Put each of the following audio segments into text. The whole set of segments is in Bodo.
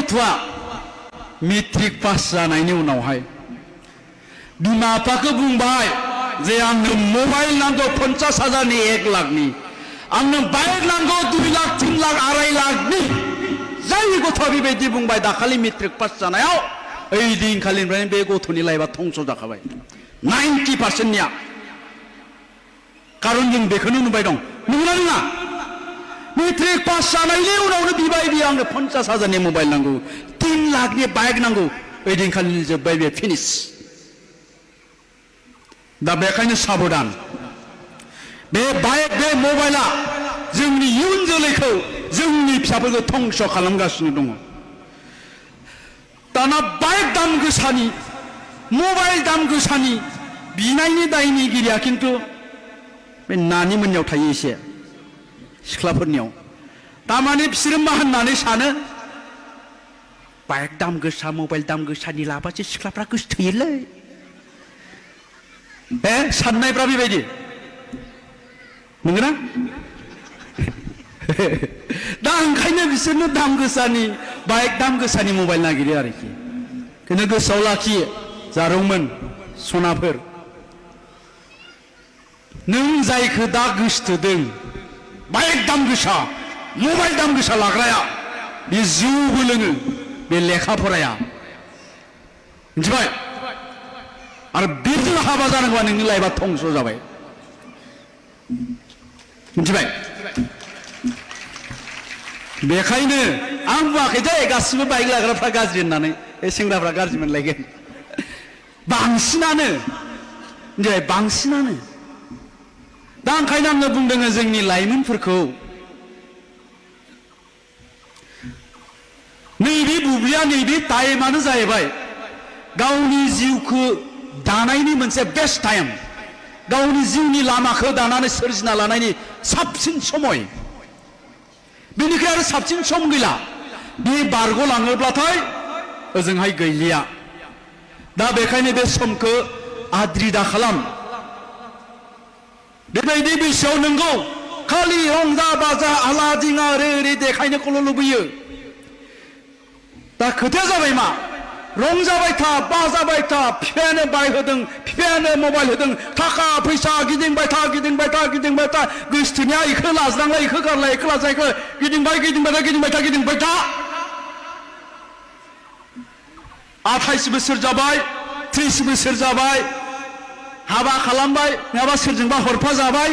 गथ'आ मेट्रिक पास जानायनि उनावहाय बिमा बिफाखौ बुंबाय जे आंनो मबाइल नांगौ 50,000नि 1 लाखनि आंनो बाइक नांगौ 2 लाख 3 लाख 2.5 लाखनि जाय गथ'आ बेबायदि बुंबाय दाखालि मेट्रिक पास जानायाव ओइ दिनखालिनिफ्रायनो बे गथ'नि लाइफआ धंस जाखाबाय 90%निया कारन जों बेखौनो नुबाय दं नंगौना नङा मेट्रिक पास जानायनि उनावनो बिबाय बियो आंनो 50,000नि मबाइल नांगौ 3 लाखनि बाइक नांगौ ओइ दिनखालि जोब्बाय बे फिनिश दा बेखायनो साबधान बे बाइक बे मबाइला जोंनि इयुन जोलैखौ जोंनि फिसाफोरखौ धंस खालामगासिनो दङ दाना बाइक दाम गोसानि मबाइल दाम गोसानि बिनायनि दायनिगिरिया खिन्थु बे नानि मोननियाव थायो एसे सिख्लाफोरनियाव तारमाने बिसोरो मा होननानै सानो बाइक दाम गोसा मबाइल दाम गोसानि लाबासो सिख्लाफ्रा गोसोथोयोलै साननायफ्रा बेबायदि नंगौना दा ओंखायनो बिसोरनो दाम गोसानि बाइक दाम गोसानि मबाइल नागिरो आरोखि खिन्थु गोसोआव लाखि जारौमोन सनाफोर नों जायखौ दा गोसोथोदों बाइक दाम गोसा मबाइल दाम गोसा लाग्राया बे जौबो लोङो बे लेखा फराया मिथिबाय आरो बेजों हाबा जानांगौबा नोंनि लाइफआ धंस जाबाय मिथिबाय बेखायनो आं बुङाखै दे गासिबो बाइक लाग्राफ्रा गाज्रि होननानै सेंग्राफ्रा गाज्रि मोनलायगोन बांसिनानो दा ओंखायनो आङो बुंदों जोंनि लाइमोनफोरखौ नैबे बुब्लिया नैबे टाइमानो जाहैबाय गावनि जिउखौ दानायनि मोनसे बेस्ट टाइम गावनि जिउनि लामाखौ दानानै सोरजिना लानायनि साबसिन समय बेनिखाय आरो साबसिन सम गैला बे बारग'लाङोब्लाथाय ओजोंहाय गैलिया दा बेखायनो बे समखौ आद्रि दा खालाम बेबायदि बैसोआव नोंगौ खालि रंजा बाजा आला दिङा ओरै देखायनोखौल' लुबैयो दा खोथाया जाबाय मा रंजाबाय था बाजाबाय था बिफायानो बाइक होदों बिफायानो मबाइल होदों थाखा फैसा गिदिंबाय था गोसोथोनाया इखौ लाज्रांलाय इखौ गारलाय इखौ लाज्रां इखौ गिदिंबाय था 28 बोसोर जाबाय 30 बोसोर जाबाय हाबा खालामबाय नङाबा सोरजोंबा हरफा जाबाय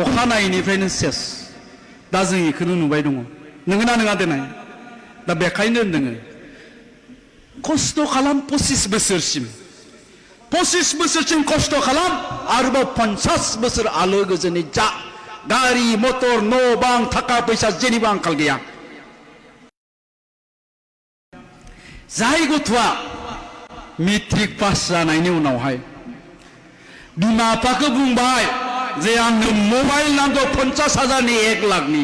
अखानायैनिफ्रायनो सेस दा जों इखौनो नुबाय दङ नोंगोना नङा देनाय दा बेखायनो होनदों खस्थ' खालाम 25 बोसोरसिम खस्थ' खालाम आरोबाव 50 बोसोर आलो गोजोनै जा गारि मटर न' बां थाखा फैसा जेनिबो आंखाल गैया जाय गथ'आ मेट्रिक पास जानायनि उनावहाय बिमा बिफाखौ बुंबाय जे आंनो मबाइल नांगौ 50,000नि 1 लाखनि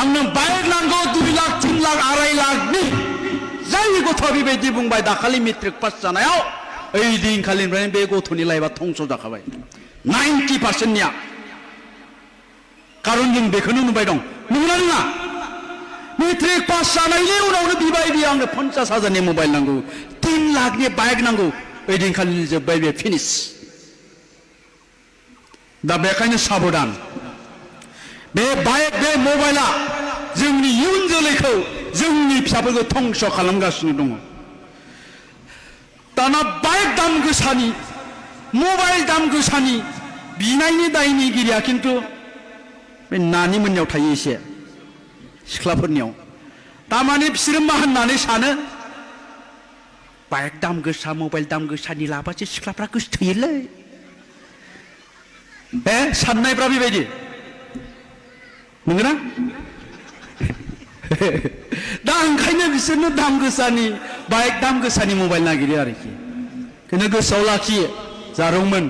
आंनो बाइक नांगौ 2 लाख 3 लाख 2.5 लाखनि जाय गथ'आ बेबायदि बुंबाय दाखालि मेट्रिक पास जानायाव ओइ दिनखालिनिफ्रायनो बे गथ'नि लाइफआ धंस जाखाबाय 90%निया कारन जों बेखौनो नुबाय दं नंगौना नङा मेट्रिक पास जानायनि उनावनो बिबाय बियो आंनो 50,000नि मबाइल नांगौ 3 लाखनि बाइक नांगौ ओइ दिनखालि जोब्बाय बे फिनिश दा बेखायनो साबधान बे बाइक बे मबाइला जोंनि इयुन जोलैखौ जोंनि फिसाफोरखौ धंस खालामगासिनो दङ दाना बाइक दाम गोसानि मबाइल दाम गोसानि बिनायनि दायनिगिरिया खिन्थु बे नानि मोननियाव थायो एसे सिख्लाफोरनियाव तारमाने बिसोरो मा होननानै सानो बाइक दाम गोसा मबाइल दाम गोसानि लाबासो सिख्लाफ्रा गोसोथोयोलै साननायफ्रा बेबायदि नंगौना दा ओंखायनो बिसोरनो दाम गोसानि बाइक दाम गोसानि मबाइल नागिरो आरोखि खिन्थु गोसोआव लाखि जारौमोन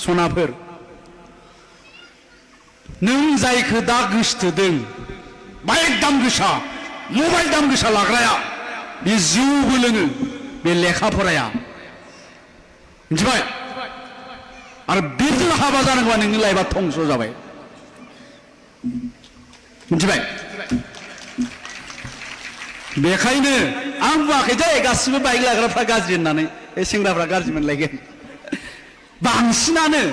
सनाफोर नों जायखौ दा गोसोथोदों बाइक दाम गोसा मबाइल दाम गोसा लाग्राया बे जौबो लोङो बे लेखा फराया मिथिबाय आरो बेजों हाबा जानांगौबा नोंनि लाइफआ धंस जाबाय मिथिबाय बेखायनो आं बुङाखै दे गासिबो बाइक लाग्राफ्रा गाज्रि होननानै सेंग्राफ्रा गाज्रि मोनलायगोन बांसिनानो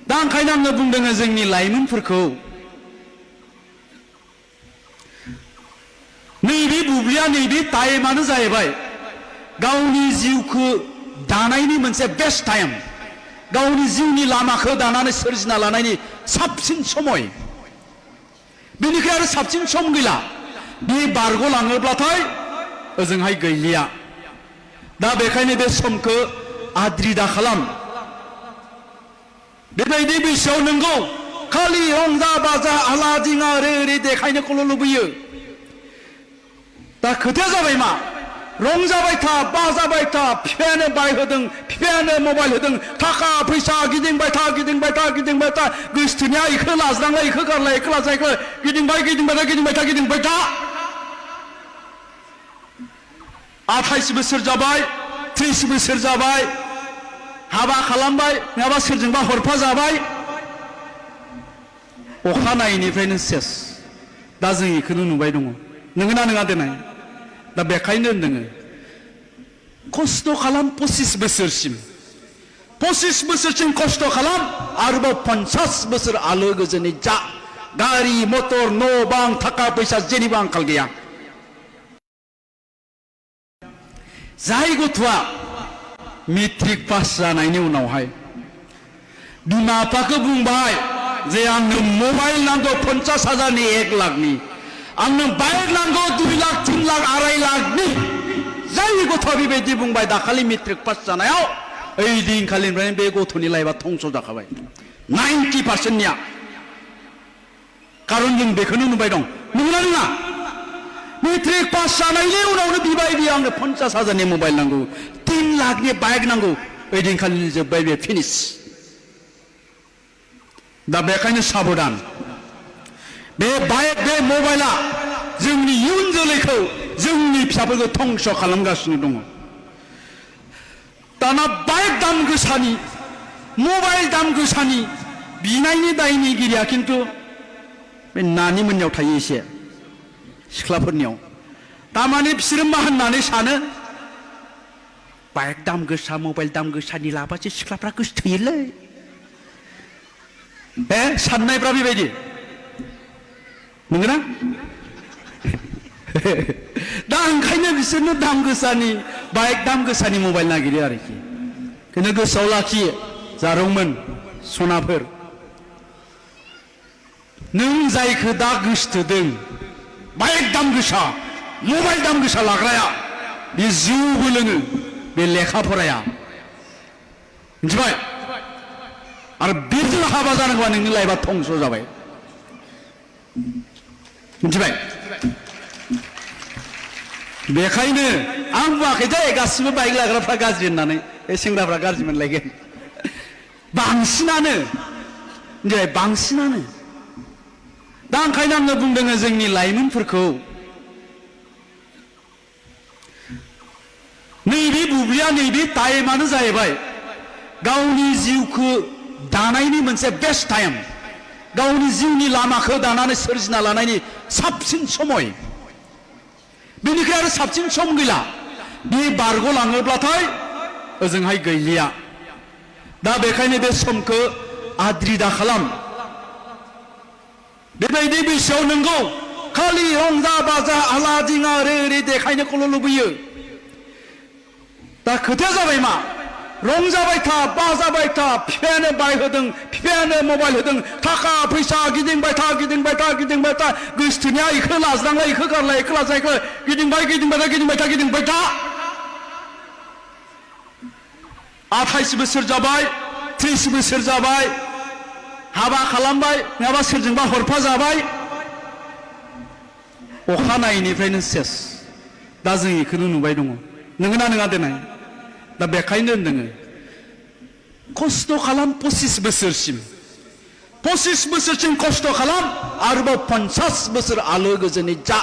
दा ओंखायनो आङो बुंदों जोंनि लाइमोनफोरखौ नैबे बुब्लिया नैबे टाइमानो जाहैबाय गावनि जिउखौ दानायनि मोनसे बेस्ट टाइम गावनि जिउनि लामाखौ दानानै सोरजिना लानायनि साबसिन समय बेनिखाय आरो साबसिन सम गैला बे बारग'लाङोब्लाथाय ओजोंहाय गैलिया दा बेखायनो बे समखौ आद्रि दा खालाम बेबायदि बैसोआव नोंगौ खालि रंजा बाजा आला दिङा ओरै देखायनोखौल' लुबैयो दा खोथाया जाबाय मा रंजाबाय था बाजाबाय था बिफायानो बाइक होदों बिफायानो मबाइल होदों थाखा फैसा गिदिंबाय था गोसोथोनाया इखौ लाज्रांलाय इखौ गारलाय इखौ लाज्रां इखौ गिदिंबाय था 28 बोसोर जाबाय 30 बोसोर जाबाय हाबा खालामबाय नङाबा सोरजोंबा हरफा जाबाय अखानायैनिफ्रायनो सेस दा जों इखौनो नुबाय दङ नोंगोना नङा देनाय दा बेखायनो होनदों खस्थ' खालाम 25 बोसोरसिम खस्थ' खालाम आरोबाव 50 बोसोर आलो गोजोनै जा गारि मटर न' बां थाखा फैसा जेनिबो आंखाल गैया जाय गथ'आ मेट्रिक पास जानायनि उनावहाय बिमा बिफाखौ बुंबाय जे आंनो मबाइल नांगौ 50,000नि 1 लाखनि आंनो बाइक नांगौ 2 लाख 3 लाख 2.5 लाखनि जाय गथ'आ बेबायदि बुंबाय दाखालि मेट्रिक पास जानायाव ओइ दिनखालिनिफ्रायनो बे गथ'नि लाइफआ धंस जाखाबाय 90%निया खारन जों बेखौनो नुबाय दं नंगौना नङा मेट्रिक पास जानायनि उनावनो बिबाय बियो आंनो 50,000नि मबाइल नांगौ 3 लाखनि बाइक नांगौ ओइ दिनखालि जोब्बाय बे फिनिश दा बेखायनो साबधान बे बाइक बे मबाइला जोंनि इयुन जोलैखौ जोंनि फिसाफोरखौ धंस खालामगासिनो दङ दाना बाइक दाम गोसानि मबाइल दाम गोसानि बिनायनि दायनिगिरिया खिन्थु बे नानि मोननियाव थायो एसे सिख्लाफोरनियाव तारमाने बिसोरो मा होननानै सानो बाइक दाम गोसा मबाइल दाम गोसानि लाबासो सिख्लाफ्रा गोसोथोयोलै बे साननायफ्रा बेबायदि नंगौना दा ओंखायनो बिसोरनो दाम गोसानि बाइक दाम गोसानि मबाइल नागिरो आरोखि खिन्थु गोसोआव लाखियो जारौमोन सनाफोर नों जायखौ दा गोसोथोदों बाइक दाम गोसा मबाइल दाम गोसा लाग्राया बे जिउबो लोङो बे लेखा फराया मिथिबाय आरो बेजों हाबा जानांगौबा नोंनि लाइफआ धंस जाबाय मिथिबाय बेखायनो आं बुङाखै दे गासिबो बाइक लाग्राफ्रा गाज्रि होननानै सेंग्राफ्रा गाज्रि मोनलायगोन बांसिनानो दा ओंखायनो आङो बुंदों जोंनि लाइमोनफोरखौ नैबे बुब्लिया नैबे टाइमानो जाहैबाय गावनि जिउखौ दानायनि मोनसे बेस्ट टाइम गावनि जिउनि लामाखौ दानानै सोरजिना लानायनि साबसिन समय बेनिखाय आरो साबसिन सम गैला बे बारग'लाङोब्लाथाय ओजोंहाय गैलिया दा बेखायनो बे समखौ आद्रि दा खालाम बेबायदि बैसोआव नोंगौ खालि रंजा बाजा आला दिङा ओरै देखायनोखौल' लुबैयो दा खोथाया जाबाय मा रंजाबाय था बाजाबाय था बिफायानो बाइक होदों बिफायानो मबाइल होदों थाखा फैसा गिदिंबाय था गोसोथोनाया इखौ लाज्रांलाय इखौ गारलाय इखौ लाज्रां इखौ गिदिंबाय था 28 बोसोर जाबाय 30 बोसोर जाबाय हाबा खालामबाय नङाबा सोरजोंबा हरफा जाबाय अखानायैनिफ्रायनो सेस दा जों इखौनो नुबाय दङ नोंगोना नङा देनाय दा बेखायनो होनदों खस्थ' खालाम 25 बोसोरसिम खस्थ' खालाम आरोबाव 50 बोसोर आलो गोजोनै जा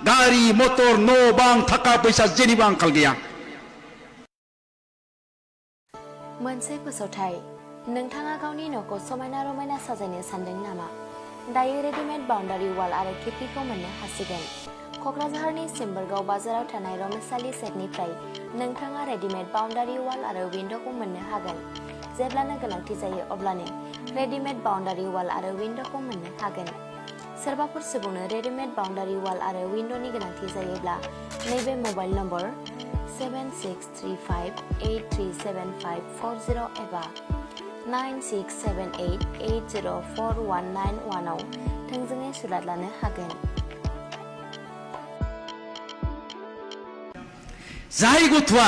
गारि मटर न' बां थाखा फैसा जेनिबो आंखाल गैया मोनसे फोसावथाय नोंथाङा गावनि न'खौ समायना रमायना साजायनो सानदों नामा दायो रेडिमेड बाउन्डारि वाल आरो खिरखिखौ मोननो हासिगोन। क'क्राझारनि सिम्बोरगाव बाजाराव थानाय रमेसालि सेटनिफ्राय नोंथाङा रेडिमेड बाउन्डारि वाल आरो विन्ड'खौ मोननो हागोन। जेब्लानो गोनांथि जायो अब्लानो रेडिमेड बाउन्डारि वाल आरो विन्ड'खौ मोननो हागोन। सोरबाफोर सुबुंनो रेडिमेड बाउन्डारि वाल आरो विन्ड'नि गोनांथि जायोब्ला नैबे मबाइल नम्बर 7635837540 एबा 9678804191 आव थोंजोङै सुलाद लानो हागोन। जाय गथ'आ